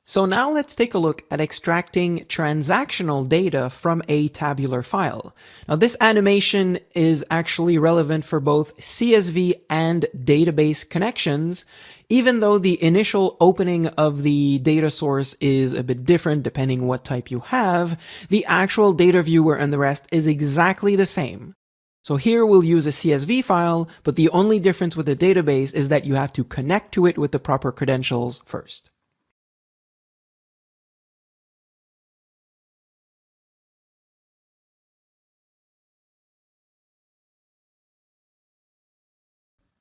So now let's take a look at extracting transactional data from a tabular file. Now this animation is actually relevant for both CSV and database connections, even though the initial opening of the data source is a bit different depending what type you have. The actual data viewer and the rest is exactly the same. So here we'll use a CSV file, but the only difference with the database is that you have to connect to it with the proper credentials first.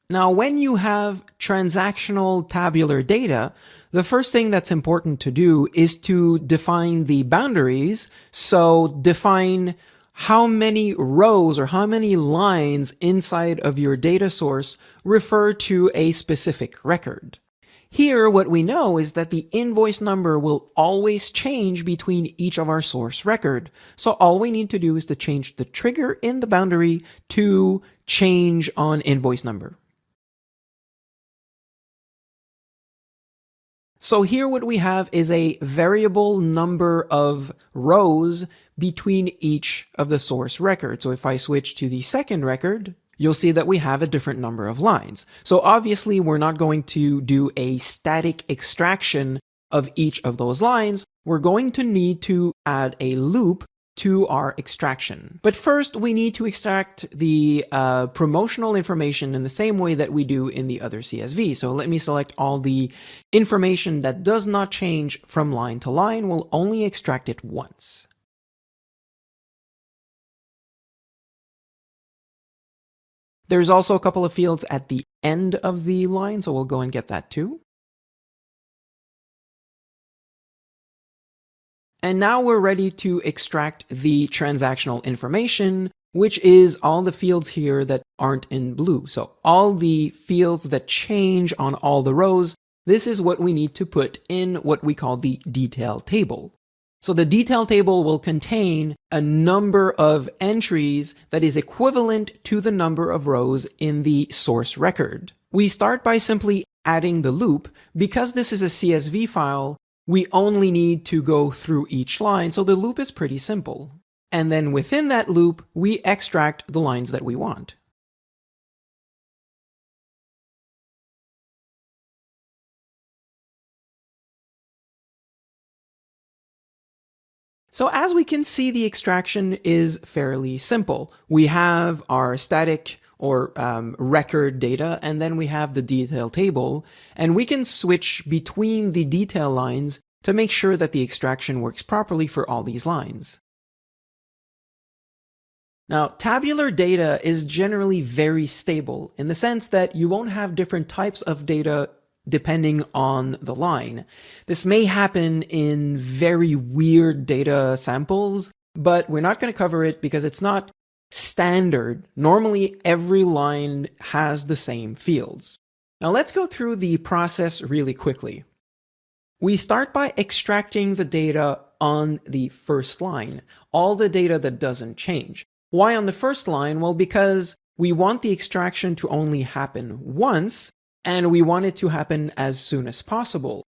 Now, when you have transactional tabular data, the first thing that's important to do is to define the boundaries. So define how many rows or how many lines inside of your data source refer to a specific record. Here, what we know is that the invoice number will always change between each of our source record. So all we need to do is to change the trigger in the boundary to change on invoice number. So here what we have is a variable number of rows between each of the source records. So if I switch to the second record, you'll see that we have a different number of lines. So obviously we're not going to do a static extraction of each of those lines. We're going to need to add a loop to our extraction. But first, we need to extract the promotional information in the same way that we do in the other CSV. So let me select all the information that does not change from line to line. We'll only extract it once. There's also a couple of fields at the end of the line, so we'll go and get that too. And now we're ready to extract the transactional information, which is all the fields here that aren't in blue. So all the fields that change on all the rows, this is what we need to put in what we call the detail table. So the detail table will contain a number of entries that is equivalent to the number of rows in the source record. We start by simply adding the loop. Because this is a CSV file, we only need to go through each line, so the loop is pretty simple. And then within that loop, we extract the lines that we want. So as we can see, the extraction is fairly simple. We have our static or record data, and then we have the detail table, and we can switch between the detail lines to make sure that the extraction works properly for all these lines. Now, tabular data is generally very stable in the sense that you won't have different types of data depending on the line. This may happen in very weird data samples, but we're not going to cover it because it's not standard. Normally, every line has the same fields. Now let's go through the process really quickly. We start by extracting the data on the first line, all the data that doesn't change. Why on the first line? Well, because we want the extraction to only happen once, and we want it to happen as soon as possible.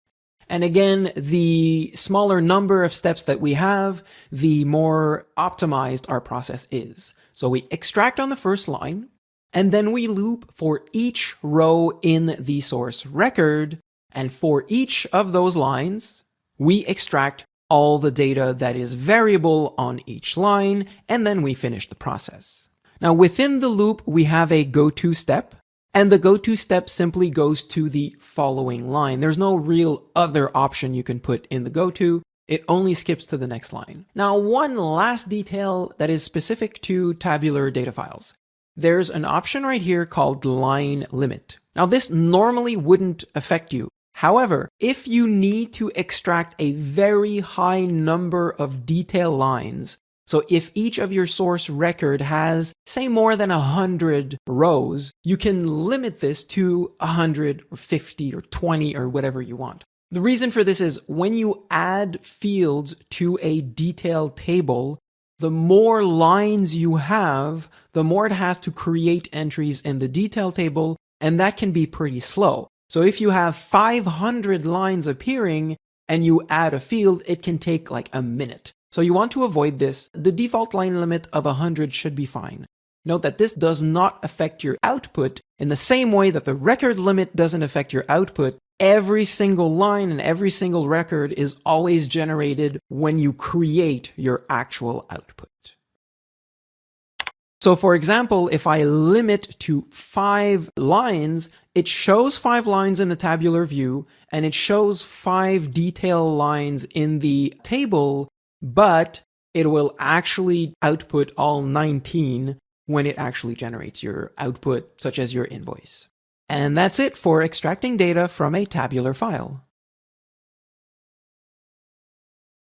And again, the smaller number of steps that we have, the more optimized our process is. So we extract on the first line, and then we loop for each row in the source record. And for each of those lines, we extract all the data that is variable on each line, and then we finish the process. Now within the loop, we have a go-to step, and the go-to step simply goes to the following line. There's no real other option you can put in the go-to. It only skips to the next line. Now, one last detail that is specific to tabular data files. There's an option right here called line limit. Now, this normally wouldn't affect you. However, if you need to extract a very high number of detail lines, so if each of your source record has, say, more than 100 rows, you can limit this to 100 or 50 or 20 or whatever you want. The reason for this is when you add fields to a detail table, the more lines you have, the more it has to create entries in the detail table, and that can be pretty slow. So if you have 500 lines appearing, and you add a field, it can take like a minute. So you want to avoid this. The default line limit of 100 should be fine. Note that this does not affect your output in the same way that the record limit doesn't affect your output. Every single line and every single record is always generated when you create your actual output. So for example, if I limit to 5 lines, it shows 5 lines in the tabular view, and it shows 5 detail lines in the table, but it will actually output all 19 when it actually generates your output, such as your invoice. And that's it for extracting data from a tabular file.